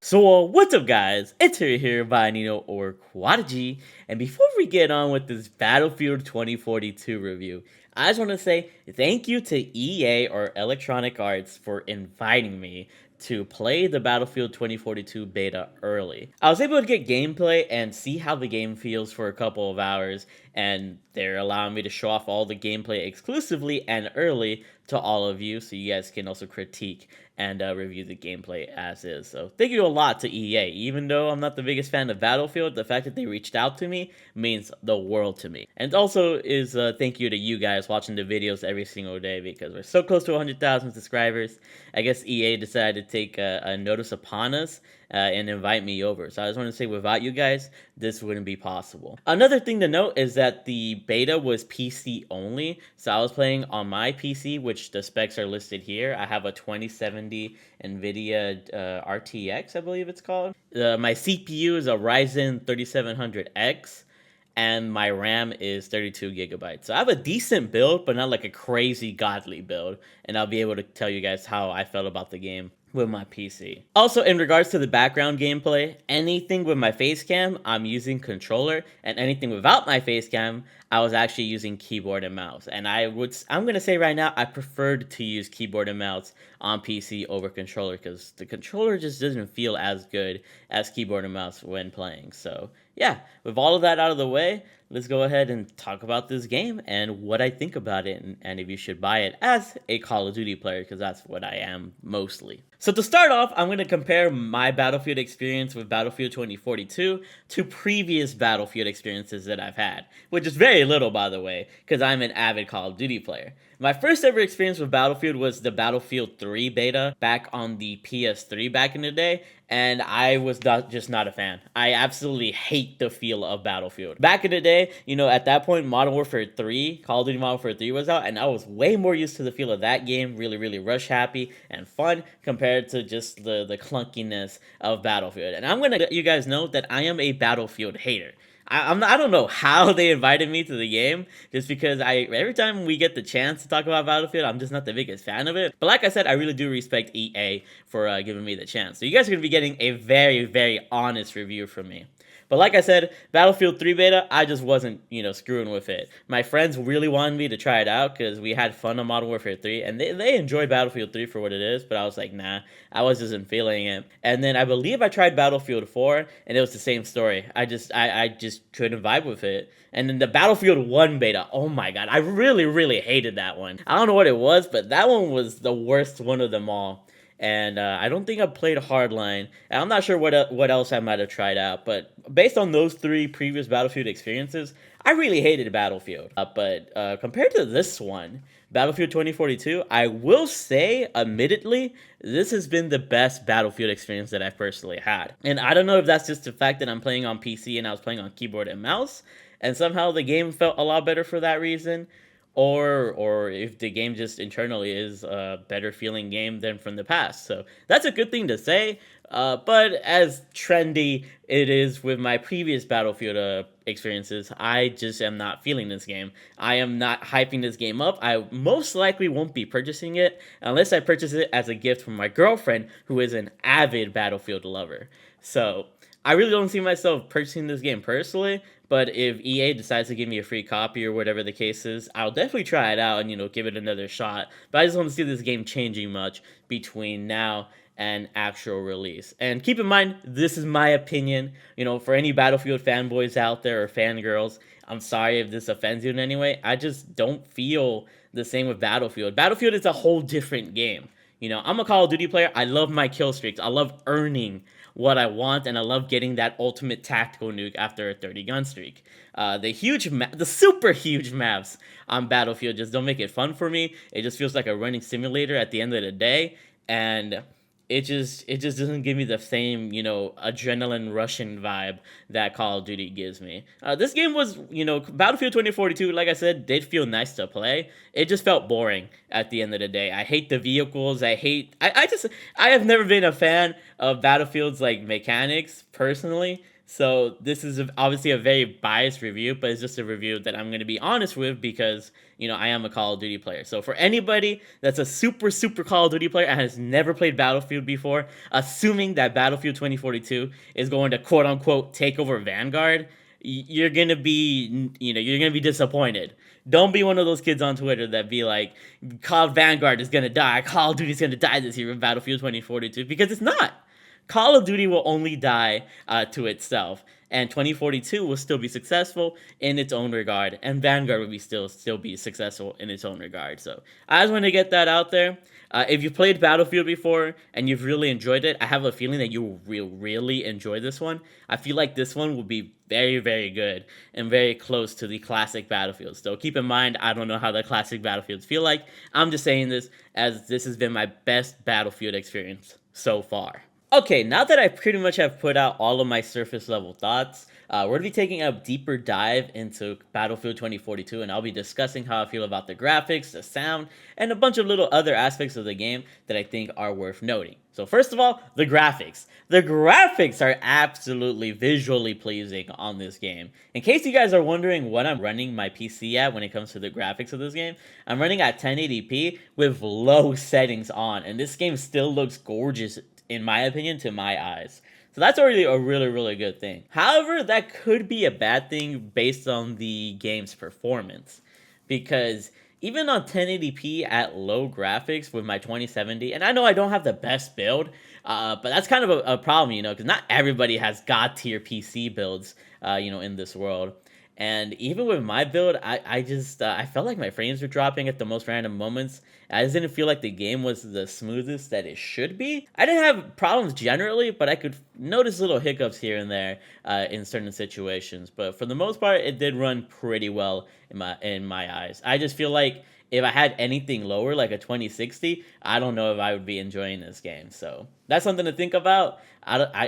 So, what's up, guys? It's here, Bayanino or Quadigy, and before we get on with this Battlefield 2042 review, I just want to say thank you to EA or Electronic Arts for inviting me to play the Battlefield 2042 beta early. I was able to get gameplay and see how the game feels for a couple of hours, and they're allowing me to show off all the gameplay exclusively and early to all of you, so you guys can also critique and review the gameplay as is. So thank you a lot to EA. Even though I'm not the biggest fan of Battlefield, the fact that they reached out to me means the world to me. And also is thank you to you guys watching the videos every single day, because we're so close to 100,000 subscribers. I guess EA decided to take a notice upon us and invite me over. So I just want to say, without you guys, this wouldn't be possible. Another thing to note is that the beta was PC only. So I was playing on my PC, which the specs are listed here. I have a 2070 NVIDIA RTX, I believe it's called. My CPU is a Ryzen 3700X. And my RAM is 32 gigabytes. So I have a decent build, but not like a crazy godly build. And I'll be able to tell you guys how I felt about the game with my PC. Also, in regards to the background gameplay, anything with my face cam, I'm using controller, and anything without my face cam, I was actually using keyboard and mouse. And I'm gonna say right now, I preferred to use keyboard and mouse on PC over controller, because the controller just doesn't feel as good as keyboard and mouse when playing. So yeah, with all of that out of the way, let's go ahead and talk about this game and what I think about it, and if you should buy it as a Call of Duty player, because that's what I am mostly. So to start off, I'm going to compare my Battlefield experience with Battlefield 2042 to previous Battlefield experiences that I've had, which is very little, by the way, because I'm an avid Call of Duty player. My first ever experience with Battlefield was the Battlefield 3 beta back on the PS3 back in the day, and I was just not a fan. I absolutely hate the feel of Battlefield. Back in the day, at that point, Modern Warfare 3, Call of Duty Modern Warfare 3 was out, and I was way more used to the feel of that game, really, really rush happy and fun, compared to just the clunkiness of Battlefield. And I'm going to let you guys know that I am a Battlefield hater. I don't know how they invited me to the game, just because every time we get the chance to talk about Battlefield, I'm just not the biggest fan of it. But like I said, I really do respect EA for giving me the chance. So you guys are going to be getting a very, very honest review from me. But like I said, Battlefield 3 beta, I just wasn't, screwing with it. My friends really wanted me to try it out because we had fun on Modern Warfare 3, and they enjoyed Battlefield 3 for what it is, but I was like, nah, I was just feeling it. And then I believe I tried Battlefield 4, and it was the same story. I just couldn't vibe with it. And then the Battlefield 1 beta, oh my god, I really, really hated that one. I don't know what it was, but that one was the worst one of them all. And I don't think I played Hardline. And I'm not sure what else I might have tried out. But based on those three previous Battlefield experiences, I really hated Battlefield. But compared to this one, Battlefield 2042, I will say, admittedly, this has been the best Battlefield experience that I've personally had. And I don't know if that's just the fact that I'm playing on PC and I was playing on keyboard and mouse, and somehow the game felt a lot better for that reason, or if the game just internally is a better feeling game than from the past. So that's a good thing to say, but as trendy it is with my previous Battlefield experiences, I just am not feeling this game. I am not hyping this game up. I most likely won't be purchasing it unless I purchase it as a gift from my girlfriend, who is an avid Battlefield lover. So I really don't see myself purchasing this game personally, but if EA decides to give me a free copy or whatever the case is, I'll definitely try it out and, give it another shot. But I just don't see this game changing much between now and actual release. And keep in mind, this is my opinion. For any Battlefield fanboys out there or fangirls, I'm sorry if this offends you in any way. I just don't feel the same with Battlefield. Battlefield is a whole different game. I'm a Call of Duty player. I love my kill streaks. I love earning what I want, and I love getting that ultimate tactical nuke after a 30 gun streak. The super huge maps on Battlefield just don't make it fun for me. It just feels like a running simulator at the end of the day, and it just doesn't give me the same, adrenaline rushing vibe that Call of Duty gives me. This game was, Battlefield 2042, like I said, did feel nice to play. It just felt boring at the end of the day. I hate the vehicles. I have never been a fan of Battlefield's, mechanics, personally. So this is obviously a very biased review, but it's just a review that I'm going to be honest with because, I am a Call of Duty player. So for anybody that's a super Call of Duty player and has never played Battlefield before, assuming that Battlefield 2042 is going to quote unquote take over Vanguard, you're going to be, you're going to be disappointed. Don't be one of those kids on Twitter that be like, Call Vanguard is going to die, Call of Duty is going to die this year in Battlefield 2042, because it's not. Call of Duty will only die to itself, and 2042 will still be successful in its own regard, and Vanguard will be still be successful in its own regard. So I just want to get that out there. If you've played Battlefield before and you've really enjoyed it, I have a feeling that you will really enjoy this one. I feel like this one will be very good and very close to the classic Battlefields. So keep in mind, I don't know how the classic Battlefields feel like. I'm just saying this as this has been my best Battlefield experience so far. Okay, now that I pretty much have put out all of my surface level thoughts, we're going to be taking a deeper dive into Battlefield 2042, and I'll be discussing how I feel about the graphics, the sound, and a bunch of little other aspects of the game that I think are worth noting. So first of all, the graphics. The graphics are absolutely visually pleasing on this game. In case you guys are wondering what I'm running my PC at when it comes to the graphics of this game, I'm running at 1080p with low settings on, and this game still looks gorgeous in my opinion, to my eyes. So that's already a really good thing. However, that could be a bad thing based on the game's performance. Because even on 1080p at low graphics with my 2070, and I know I don't have the best build, but that's kind of a problem, because not everybody has God tier PC builds, in this world. And even with my build, I just I felt like my frames were dropping at the most random moments. I just didn't feel like the game was the smoothest that it should be. I didn't have problems generally, but I could notice little hiccups here and there in certain situations. But for the most part, it did run pretty well in my eyes. I just feel like if I had anything lower, like a 2060, I don't know if I would be enjoying this game. So that's something to think about.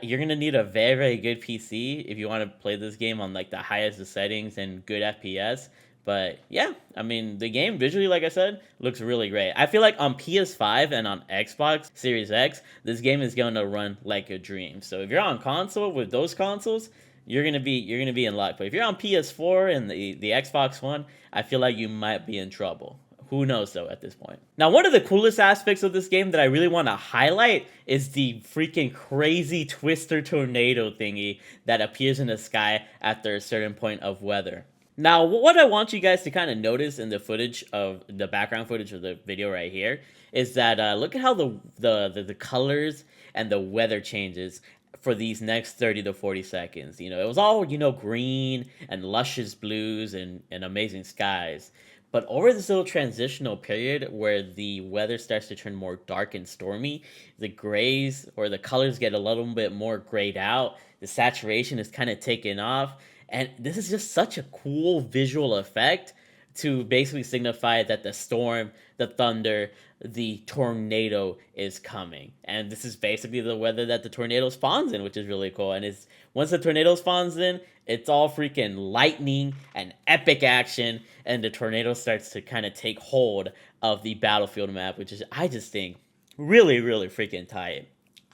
You're going to need a very good PC if you want to play this game on like the highest of settings and good FPS. But yeah, I mean, the game visually, like I said, looks really great. I feel like on PS5 and on Xbox Series X, this game is going to run like a dream. So if you're on console with those consoles, you're gonna be in luck. But if you're on PS4 and the Xbox One, I feel like you might be in trouble. Who knows, though, at this point. Now, one of the coolest aspects of this game that I really want to highlight is the freaking crazy twister tornado thingy that appears in the sky after a certain point of weather. Now, what I want you guys to kind of notice in the footage of the background footage of the video right here is that look at how the colors and the weather changes for these next 30 to 40 seconds. It was all, green and luscious blues and amazing skies. But over this little transitional period where the weather starts to turn more dark and stormy, the grays or the colors get a little bit more grayed out, the saturation is kind of taken off, and this is just such a cool visual effect to basically signify that the storm, the thunder, the tornado is coming. And this is basically the weather that the tornado spawns in, which is really cool. And once the tornado spawns in, it's all freaking lightning and epic action, and the tornado starts to kind of take hold of the battlefield map, which is, I just think, really freaking tight.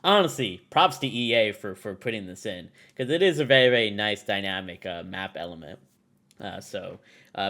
Honestly, props to EA for putting this in, because it is a very nice dynamic map element.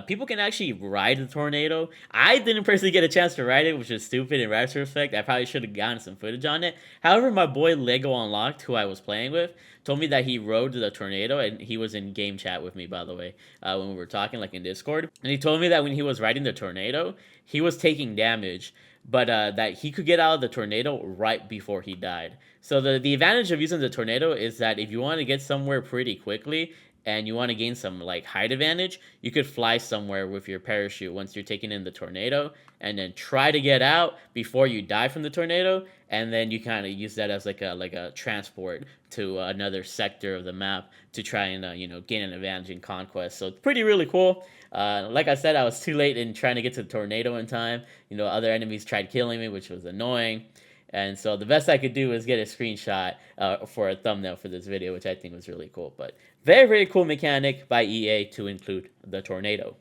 People can actually ride the tornado. I didn't personally get a chance to ride it, which is stupid in retrospect. I probably should have gotten some footage on it. However, my boy Lego Unlocked, who I was playing with, told me that he rode the tornado, and he was in game chat with me, by the way, when we were talking, like in Discord. And he told me that when he was riding the tornado, he was taking damage, but that he could get out of the tornado right before he died. So the advantage of using the tornado is that if you want to get somewhere pretty quickly, and you want to gain some like height advantage, you could fly somewhere with your parachute once you're taking in the tornado, and then try to get out before you die from the tornado, and then you kind of use that as like a transport to another sector of the map to try and gain an advantage in conquest. So it's really cool. Like I said, I was too late in trying to get to the tornado in time. Other enemies tried killing me, which was annoying. And so the best I could do was get a screenshot for a thumbnail for this video, which I think was really cool. But very cool mechanic by EA to include the tornado.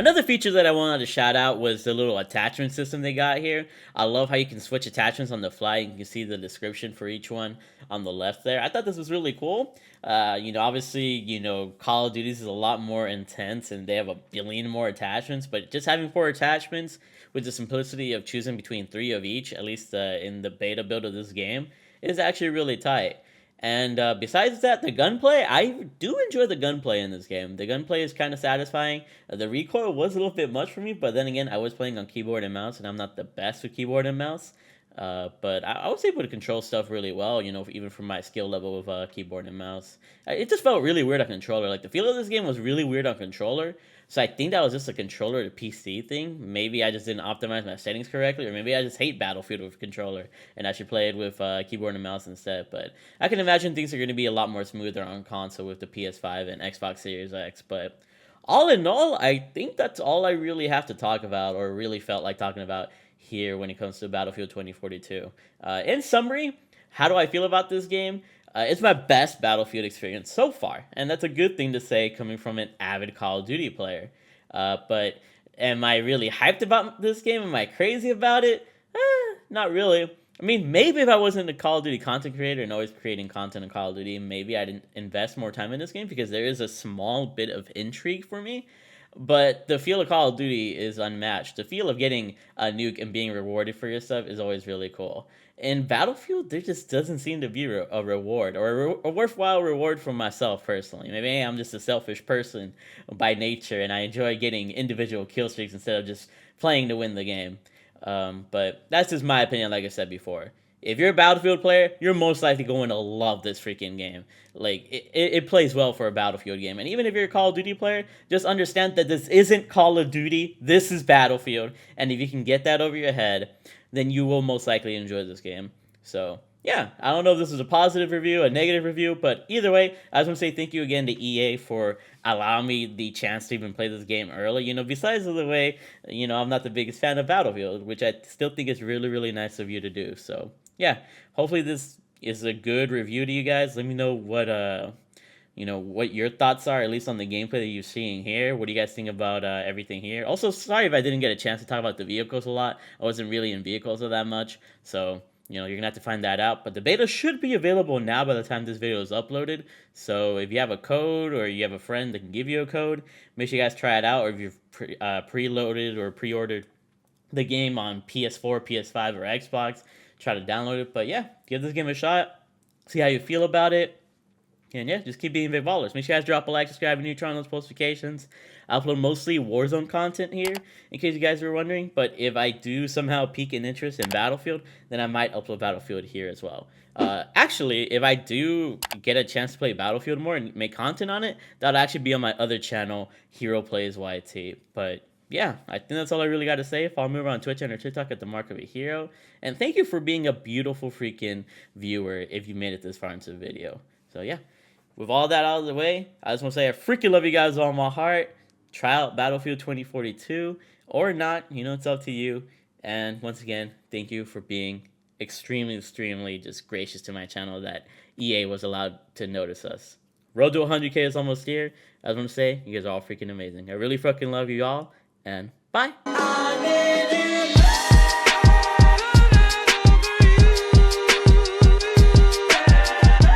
Another feature that I wanted to shout out was the little attachment system they got here. I love how you can switch attachments on the fly. You can see the description for each one on the left there. I thought this was really cool. Obviously, Call of Duty is a lot more intense and they have a billion more attachments, but just having 4 attachments with the simplicity of choosing between 3 of each, at least in the beta build of this game, is actually really tight. And besides that, the gunplay, I do enjoy the gunplay in this game. The gunplay is kind of satisfying. The recoil was a little bit much for me, but then again, I was playing on keyboard and mouse, and I'm not the best with keyboard and mouse. But I was able to control stuff really well, even from my skill level with keyboard and mouse. It just felt really weird on controller. Like, the feel of this game was really weird on controller. So I think that was just a controller to PC thing. Maybe I just didn't optimize my settings correctly, or maybe I just hate Battlefield with controller, and I should play it with keyboard and mouse instead. But I can imagine things are going to be a lot more smoother on console with the PS5 and Xbox Series X. But all in all, I think that's all I really have to talk about, or really felt like talking about here when it comes to Battlefield 2042. In summary, how do I feel about this game? It's my best Battlefield experience so far, and that's a good thing to say coming from an avid Call of Duty player. But am I really hyped about this game? Am I crazy about it? Not really. I mean, maybe if I wasn't a Call of Duty content creator and always creating content in Call of Duty, maybe I'd invest more time in this game because there is a small bit of intrigue for me. But the feel of Call of Duty is unmatched. The feel of getting a nuke and being rewarded for your stuff is always really cool. In Battlefield, there just doesn't seem to be a reward or a worthwhile reward for myself personally. Maybe I'm just a selfish person by nature and I enjoy getting individual kill streaks instead of just playing to win the game. But that's just my opinion, like I said before. If you're a Battlefield player, you're most likely going to love this freaking game. Like, it plays well for a Battlefield game. And even if you're a Call of Duty player, just understand that this isn't Call of Duty. This is Battlefield. And if you can get that over your head, then you will most likely enjoy this game. So, yeah, I don't know if this is a positive review, a negative review, but either way, I just want to say thank you again to EA for allowing me the chance to even play this game early. Besides the way, I'm not the biggest fan of Battlefield, which I still think is really, really nice of you to do. So, yeah, hopefully this is a good review to you guys. Let me know what your thoughts are, at least on the gameplay that you're seeing here. What do you guys think about everything here? Also, sorry if I didn't get a chance to talk about the vehicles a lot. I wasn't really in vehicles that much, so you're gonna have to find that out. But the beta should be available now by the time this video is uploaded. So if you have a code or you have a friend that can give you a code, make sure you guys try it out. Or if you've preloaded or pre-ordered the game on PS4, PS5, or Xbox, try to download it. But yeah, give this game a shot. See how you feel about it. And yeah, just keep being big ballers. Make sure you guys drop a like, subscribe, and turn on those notifications. I upload mostly Warzone content here, in case you guys were wondering. But if I do somehow peak in interest in Battlefield, then I might upload Battlefield here as well. Actually, if I do get a chance to play Battlefield more and make content on it, that'll actually be on my other channel, Hero Plays YT. But yeah, I think that's all I really got to say. Follow me over on Twitch and or TikTok at TheMarkOfAHero. And thank you for being a beautiful freaking viewer if you made it this far into the video. So yeah. With all that out of the way, I just want to say I freaking love you guys with all my heart. Try out Battlefield 2042 or not, it's up to you. And once again, thank you for being extremely, extremely just gracious to my channel that EA was allowed to notice us. Road to 100K is almost here. I just want to say, you guys are all freaking amazing. I really fucking love you all, and bye.